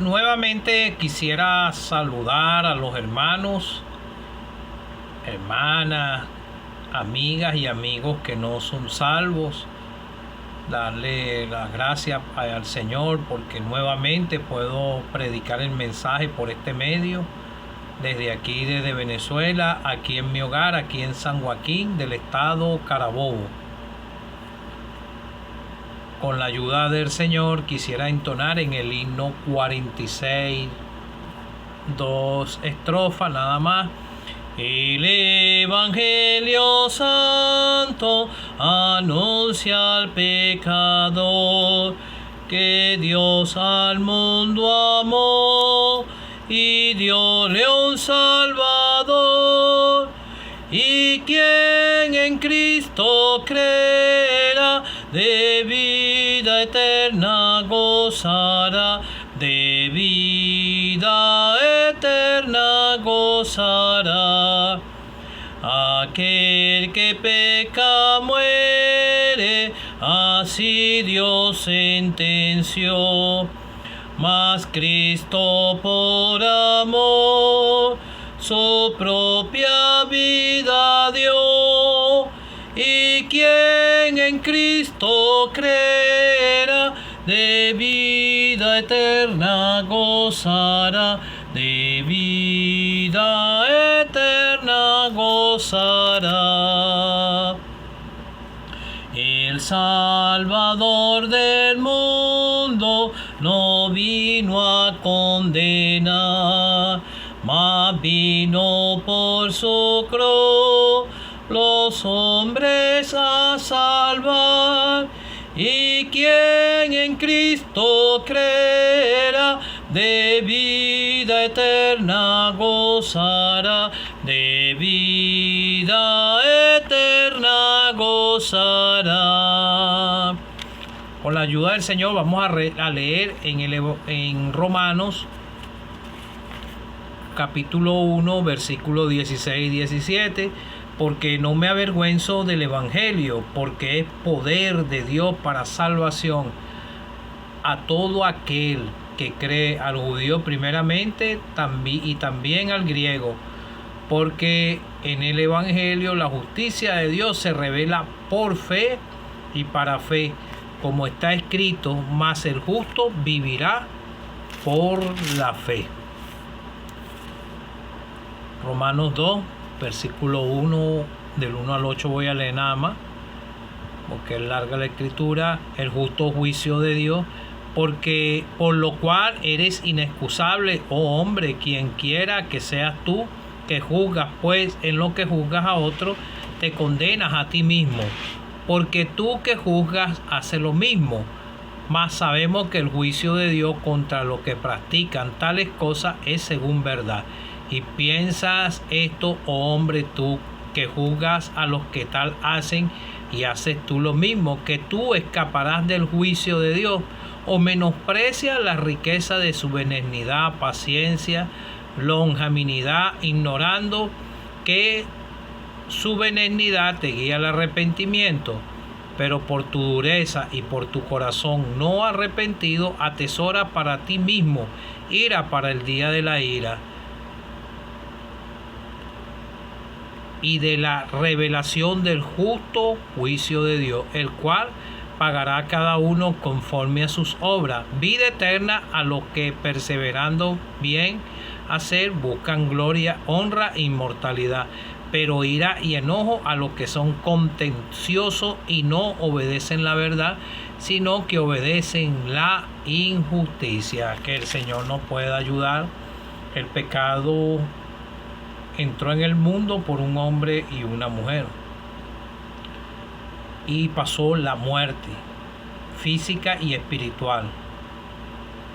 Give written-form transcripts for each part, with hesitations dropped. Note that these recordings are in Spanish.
Nuevamente quisiera saludar a los hermanos, hermanas, amigas y amigos que no son salvos. Darle las gracias al Señor porque nuevamente puedo predicar el mensaje por este medio. Desde aquí, desde Venezuela, aquí en mi hogar, aquí en San Joaquín del estado Carabobo. Con la ayuda del Señor quisiera entonar en el himno 46, 2 estrofas nada más. El Evangelio Santo anuncia al pecador que Dios al mundo amó y diole un Salvador. Y quien en Cristo creerá de vida eterna gozará, de vida eterna gozará. Aquel que peca muere, así Dios sentenció. Mas Cristo por amor su propia vida dio, y quien en Cristo creerá de vida eterna gozará, de vida eterna gozará. El Salvador del mundo no vino a condenar, mas vino por su cruz los hombres a salvar. Y quien en Cristo creerá de vida eterna gozará, de vida eterna gozará. Con la ayuda del Señor vamos a leer en Romanos capítulo 1, versículo 16 y 17. Porque no me avergüenzo del Evangelio, porque es poder de Dios para salvación a todo aquel que cree, al judío primeramente y también al griego. Porque en el Evangelio la justicia de Dios se revela por fe y para fe, como está escrito, mas el justo vivirá por la fe. Romanos 2, versículo 1, del 1 al 8 voy a leer nada más, porque es larga la escritura. El justo juicio de Dios, porque por lo cual eres inexcusable, oh hombre, quien quiera que seas tú que juzgas, pues en lo que juzgas a otro, te condenas a ti mismo, porque tú que juzgas haces lo mismo. Mas sabemos que el juicio de Dios contra los que practican tales cosas es según verdad. Y piensas esto, oh hombre, tú que juzgas a los que tal hacen y haces tú lo mismo, que tú escaparás del juicio de Dios, o menosprecias la riqueza de su benignidad, paciencia, longanimidad, ignorando que su benignidad te guía al arrepentimiento, pero por tu dureza y por tu corazón no arrepentido atesora para ti mismo ira para el día de la ira y de la revelación del justo juicio de Dios, el cual pagará a cada uno conforme a sus obras. Vida eterna a los que perseverando bien hacer buscan gloria, honra e inmortalidad, pero ira y enojo a los que son contenciosos y no obedecen la verdad, sino que obedecen la injusticia. Que el Señor nos pueda ayudar. El pecado entró en el mundo por un hombre y una mujer, y pasó la muerte física y espiritual.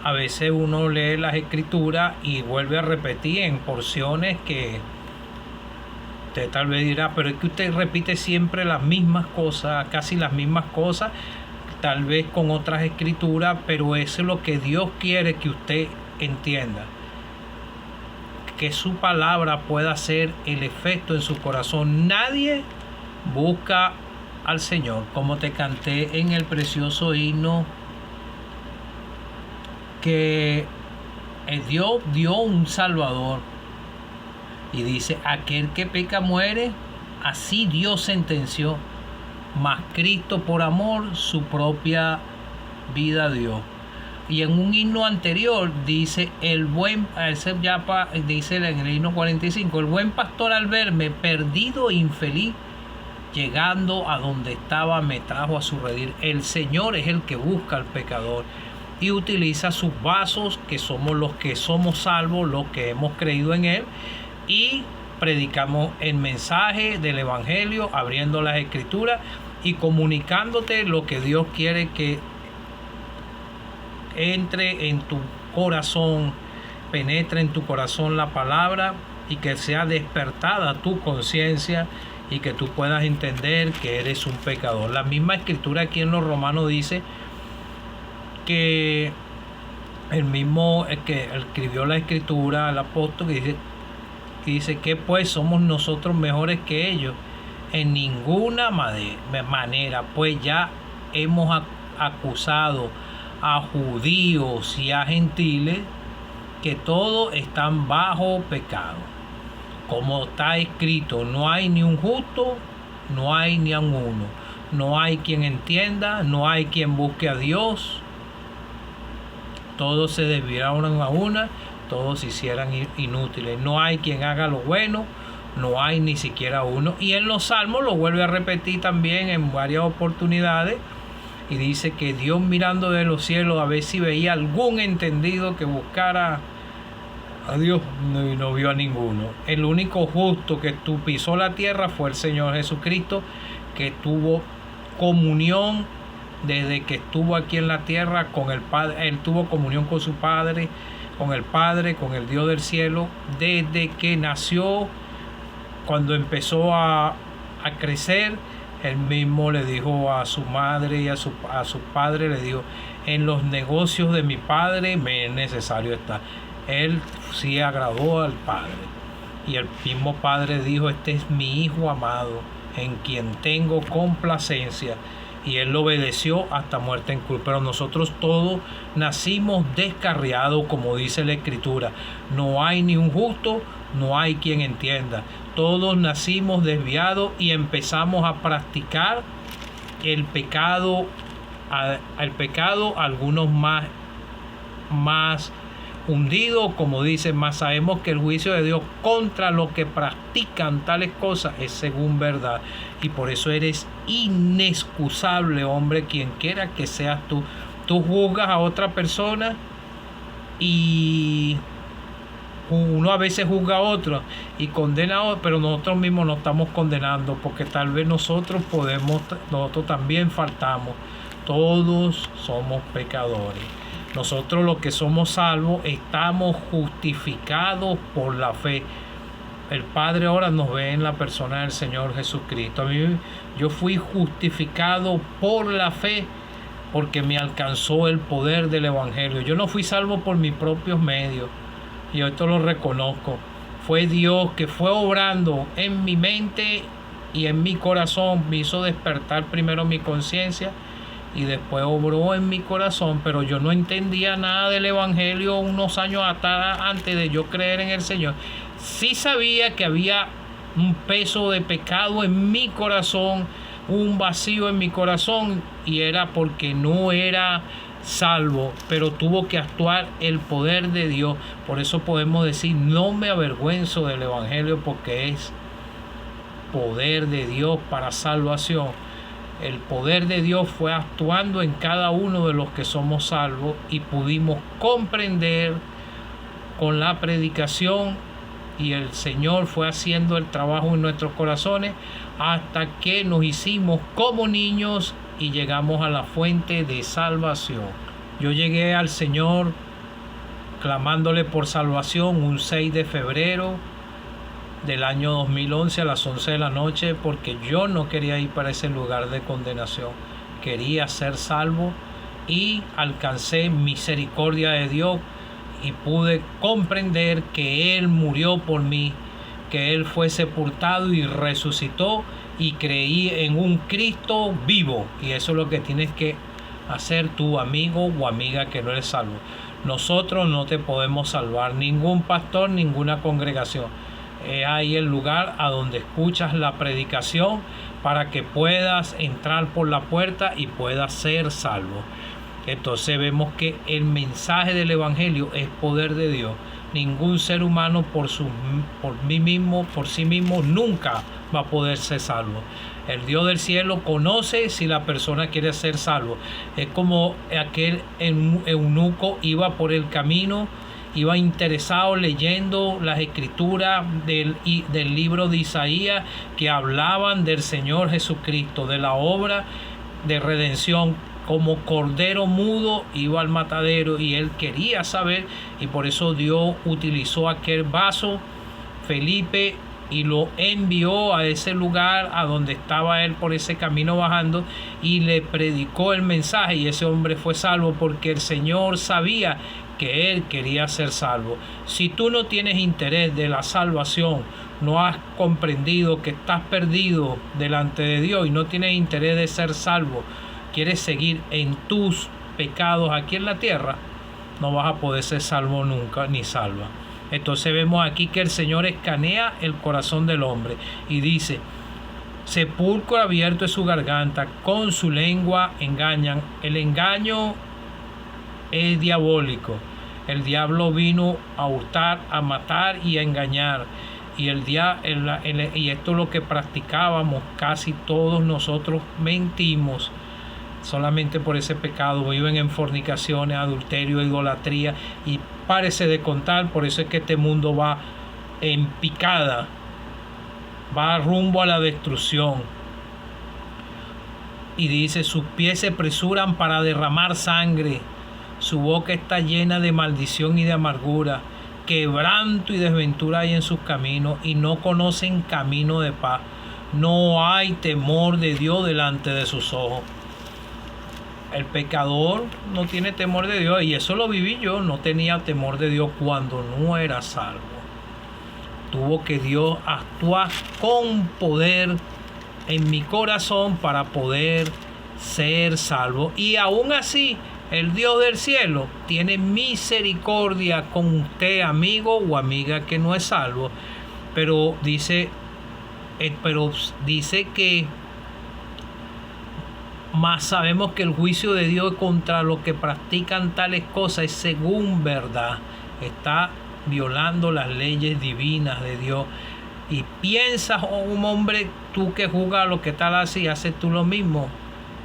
A veces uno lee las escrituras y vuelve a repetir en porciones que usted tal vez dirá, pero es que usted repite siempre las mismas cosas, casi las mismas cosas, tal vez con otras escrituras, pero eso es lo que Dios quiere que usted entienda. Que su palabra pueda hacer el efecto en su corazón. Nadie busca al Señor, como te canté en el precioso himno, que Dios dio un Salvador. Y dice, aquel que peca muere, así Dios sentenció, mas Cristo por amor su propia vida dio. Y en un himno anterior dice, dice en el himno 45, el buen pastor al verme perdido e infeliz, llegando a donde estaba me trajo a su redil. El Señor es el que busca al pecador y utiliza sus vasos, que somos los que somos salvos, los que hemos creído en Él, y predicamos el mensaje del Evangelio, abriendo las Escrituras y comunicándote lo que Dios quiere que entre en tu corazón, penetre en tu corazón la palabra y que sea despertada tu conciencia y que tú puedas entender que eres un pecador. La misma Escritura aquí en los Romanos dice que el mismo que escribió la Escritura, el apóstol, que dice que pues somos nosotros mejores que ellos. En ninguna manera, pues ya hemos acusado a judíos y a gentiles que todos están bajo pecado. Como está escrito, no hay ni un justo, no hay ni a uno. No hay quien entienda, no hay quien busque a Dios. Todos se desviaron a una, todos se hicieran inútiles. No hay quien haga lo bueno, no hay ni siquiera uno. Y en los Salmos lo vuelve a repetir también en varias oportunidades. Y dice que Dios mirando de los cielos a ver si veía algún entendido que buscara a Dios, y no vio a ninguno. El único justo que pisó la tierra fue el Señor Jesucristo, que tuvo comunión desde que estuvo aquí en la tierra con el Padre. Él tuvo comunión con su Padre, con el Padre, con el Dios del cielo, desde que nació. Cuando empezó a crecer, él mismo le dijo a su madre y a su padre, le dijo, en los negocios de mi Padre me es necesario estar. Él sí agradó al Padre. Y el mismo Padre dijo, este es mi Hijo amado, en quien tengo complacencia. Y él lo obedeció hasta muerte en cruz. Pero nosotros todos nacimos descarriados, como dice la Escritura. No hay ni un justo, no hay quien entienda. Todos nacimos desviados y empezamos a practicar el pecado, algunos más hundidos, como dice, más sabemos que el juicio de Dios contra los que practican tales cosas es según verdad. Y por eso eres inexcusable, hombre, quien quiera que seas tú. Tú juzgas a otra persona y uno a veces juzga a otro y condena a otro, pero nosotros mismos no estamos condenando, porque tal vez nosotros también faltamos. Todos somos pecadores. Nosotros los que somos salvos estamos justificados por la fe. El Padre ahora nos ve en la persona del Señor Jesucristo. Yo fui justificado por la fe, porque me alcanzó el poder del Evangelio. Yo no fui salvo por mis propios medios, y esto lo reconozco. Fue Dios que fue obrando en mi mente y en mi corazón. Me hizo despertar primero mi conciencia y después obró en mi corazón, pero yo no entendía nada del Evangelio unos años antes de yo creer en el Señor. Sí sabía que había un peso de pecado en mi corazón, un vacío en mi corazón, y era porque no era salvo, pero tuvo que actuar el poder de Dios. Por eso podemos decir, no me avergüenzo del Evangelio, porque es poder de Dios para salvación. El poder de Dios fue actuando en cada uno de los que somos salvos, y pudimos comprender con la predicación, y el Señor fue haciendo el trabajo en nuestros corazones hasta que nos hicimos como niños y llegamos a la fuente de salvación. Yo llegué al Señor clamándole por salvación un 6 de febrero del año 2011 a las 11 de la noche, porque yo no quería ir para ese lugar de condenación. Quería ser salvo, y alcancé misericordia de Dios y pude comprender que Él murió por mí, que Él fue sepultado y resucitó, y creí en un Cristo vivo. Y eso es lo que tienes que hacer tú, amigo o amiga que no eres salvo. nosotros no te podemos salvar, ningún pastor, ninguna congregación. Es ahí el lugar a donde escuchas la predicación para que puedas entrar por la puerta y puedas ser salvo. Entonces vemos que el mensaje del evangelio es poder de Dios. Ningún ser humano por sí mismo nunca va a poder ser salvo. El Dios del cielo conoce si la persona quiere ser salvo. Es como aquel eunuco iba por el camino, iba interesado leyendo las escrituras del libro de Isaías que hablaban del Señor Jesucristo, de la obra de redención. Como cordero mudo iba al matadero y él quería saber, y por eso Dios utilizó aquel vaso, Felipe, y lo envió a ese lugar a donde estaba él por ese camino bajando, y le predicó el mensaje, y ese hombre fue salvo porque el Señor sabía que él quería ser salvo. Si tú no tienes interés de la salvación, no has comprendido que estás perdido delante de Dios y no tienes interés de ser salvo, quieres seguir en tus pecados aquí en la tierra, no vas a poder ser salvo nunca ni salva. Entonces vemos aquí que el Señor escanea el corazón del hombre y dice: sepulcro abierto es su garganta, con su lengua engañan. El engaño es diabólico. El diablo vino a hurtar, a matar y a engañar. Y y esto es lo que practicábamos casi todos nosotros. Mentimos solamente por ese pecado, viven en fornicaciones, adulterio, idolatría, y párese de contar. Por eso es que este mundo va en picada, va rumbo a la destrucción. Y dice: sus pies se apresuran para derramar sangre, su boca está llena de maldición y de amargura, quebranto y desventura hay en sus caminos, y no conocen camino de paz. No hay temor de Dios delante de sus ojos. El pecador no tiene temor de Dios, y eso lo viví yo. No tenía temor de Dios cuando no era salvo. Tuvo que Dios actuar con poder en mi corazón para poder ser salvo. Y aún así, el Dios del cielo tiene misericordia con usted, amigo o amiga que no es salvo. Pero dice que mas sabemos que el juicio de Dios contra los que practican tales cosas es según verdad. Está violando las leyes divinas de Dios. Y piensas, oh hombre, tú que juzgas lo que tal así, haces tú lo mismo,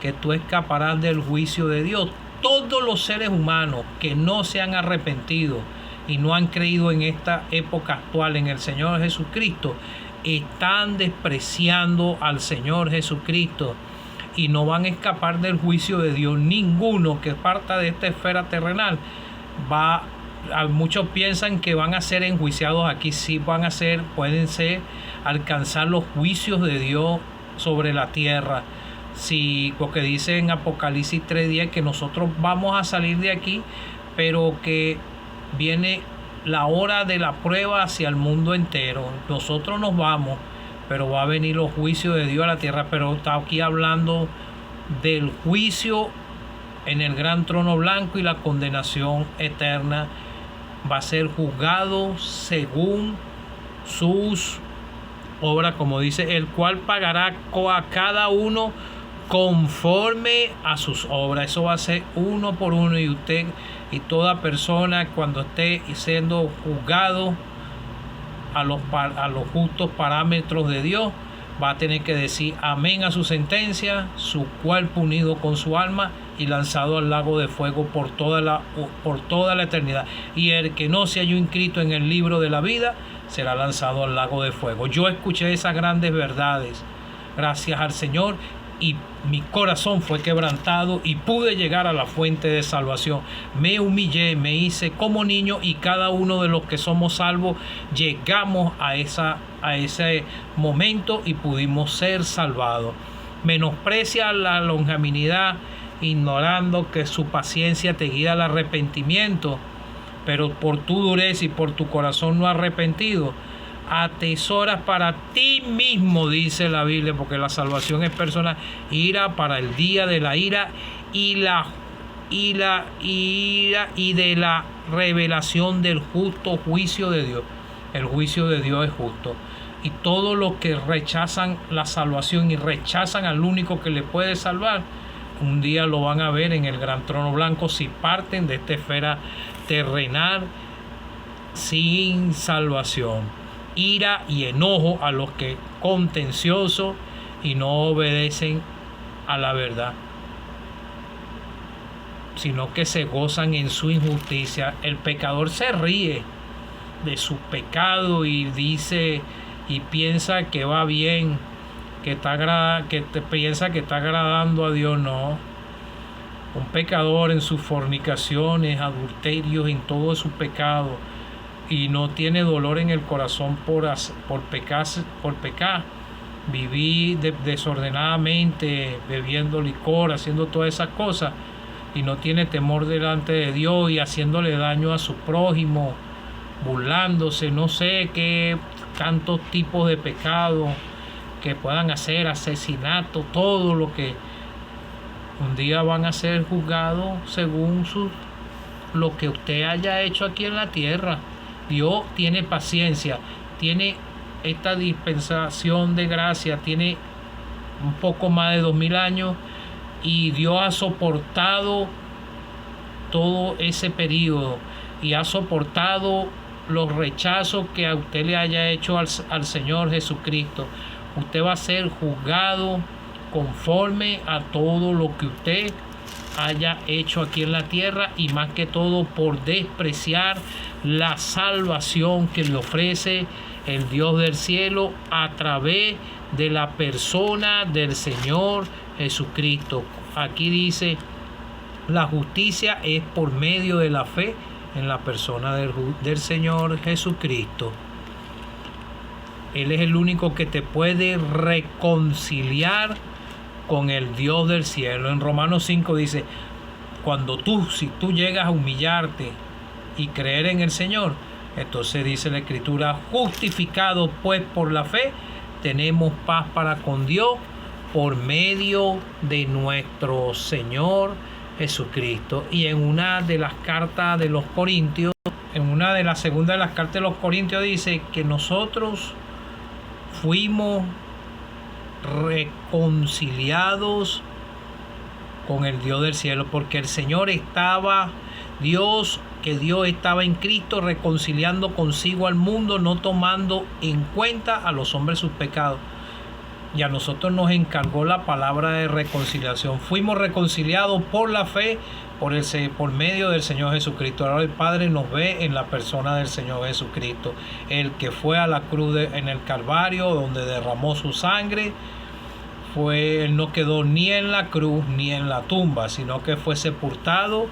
que tú escaparás del juicio de Dios. Todos los seres humanos que no se han arrepentido y no han creído en esta época actual en el Señor Jesucristo, están despreciando al Señor Jesucristo y no van a escapar del juicio de Dios. Ninguno que parta de esta esfera terrenal va. Muchos piensan que van a ser enjuiciados aquí. Sí pueden ser, alcanzar los juicios de Dios sobre la tierra. Sí, porque dice en Apocalipsis 3:10 que nosotros vamos a salir de aquí, pero que viene la hora de la prueba hacia el mundo entero. Nosotros nos vamos, pero va a venir los juicios de Dios a la tierra. Pero está aquí hablando del juicio en el gran trono blanco y la condenación eterna. Va a ser juzgado según sus obras, como dice, el cual pagará a cada uno conforme a sus obras. Eso va a ser uno por uno, y usted y toda persona, cuando esté siendo juzgado a los justos parámetros de Dios, va a tener que decir amén a su sentencia, su cuerpo unido con su alma y lanzado al lago de fuego por toda la eternidad. Y el que no se halló inscrito en el libro de la vida será lanzado al lago de fuego. Yo escuché esas grandes verdades gracias al Señor, y mi corazón fue quebrantado y pude llegar a la fuente de salvación. Me humillé, me hice como niño, y cada uno de los que somos salvos llegamos a ese momento y pudimos ser salvados. Menosprecia la longanimidad, ignorando que su paciencia te guía al arrepentimiento, pero por tu dureza y por tu corazón no arrepentido, atesoras para ti mismo, dice la Biblia, porque la salvación es personal, ira para el día de la ira y la y la ira y de la revelación del justo juicio de Dios. El juicio de Dios es justo. Y todos los que rechazan la salvación y rechazan al único que le puede salvar, un día lo van a ver en el gran trono blanco si parten de esta esfera terrenal sin salvación. Ira y enojo a los que contenciosos y no obedecen a la verdad, sino que se gozan en su injusticia. El pecador se ríe de su pecado y dice y piensa que va bien, piensa que está agradando a Dios. No. Un pecador en sus fornicaciones, adulterios, en todo su pecado, y no tiene dolor en el corazón por pecar, vivir desordenadamente, bebiendo licor, haciendo todas esas cosas, y no tiene temor delante de Dios y haciéndole daño a su prójimo, burlándose, no sé qué tantos tipos de pecado que puedan hacer, asesinato, todo lo que un día van a ser juzgados según lo que usted haya hecho aquí en la tierra. Dios tiene paciencia, tiene esta dispensación de gracia, tiene un poco más de 2000 años, y Dios ha soportado todo ese periodo y ha soportado los rechazos que a usted le haya hecho al Señor Jesucristo. Usted va a ser juzgado conforme a todo lo que usted haya hecho aquí en la tierra, y más que todo por despreciar la salvación que le ofrece el Dios del cielo a través de la persona del Señor Jesucristo. Aquí dice, la justicia es por medio de la fe en la persona del Señor Jesucristo. Él es el único que te puede reconciliar con el Dios del cielo. En Romanos 5 dice, si tú llegas a humillarte y creer en el Señor, entonces dice la Escritura, justificados pues por la fe, tenemos paz para con Dios por medio de nuestro Señor Jesucristo. Y en una de las cartas de los Corintios, en una de las segundas de las cartas de los Corintios, dice que nosotros fuimos reconciliados con el Dios del cielo, porque el Señor Dios estaba en Cristo reconciliando consigo al mundo, no tomando en cuenta a los hombres sus pecados. Y a nosotros nos encargó la palabra de reconciliación. Fuimos reconciliados por la fe, por medio del Señor Jesucristo. Ahora el Padre nos ve en la persona del Señor Jesucristo, el que fue a la cruz en el Calvario, donde derramó su sangre. Él no quedó ni en la cruz ni en la tumba, sino que fue sepultado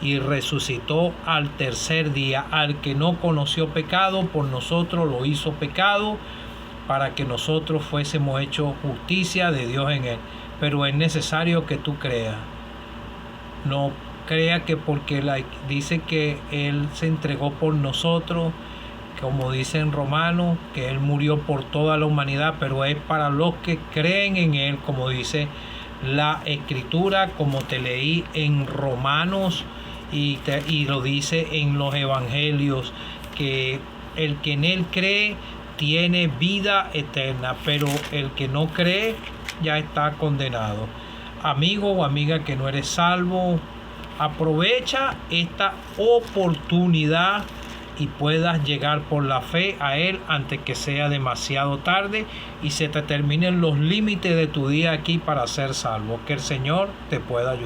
y resucitó al tercer día. Al que no conoció pecado, por nosotros lo hizo pecado, para que nosotros fuésemos hechos justicia de Dios en él. Pero es necesario que tú creas. No crea que porque dice que Él se entregó por nosotros, como dice en Romanos, que Él murió por toda la humanidad, pero es para los que creen en Él, como dice la Escritura, como te leí en Romanos y lo dice en los Evangelios, que el que en Él cree tiene vida eterna, pero el que no cree ya está condenado. Amigo o amiga que no eres salvo, aprovecha esta oportunidad y puedas llegar por la fe a Él antes que sea demasiado tarde y se te terminen los límites de tu día aquí para ser salvo. Que el Señor te pueda ayudar.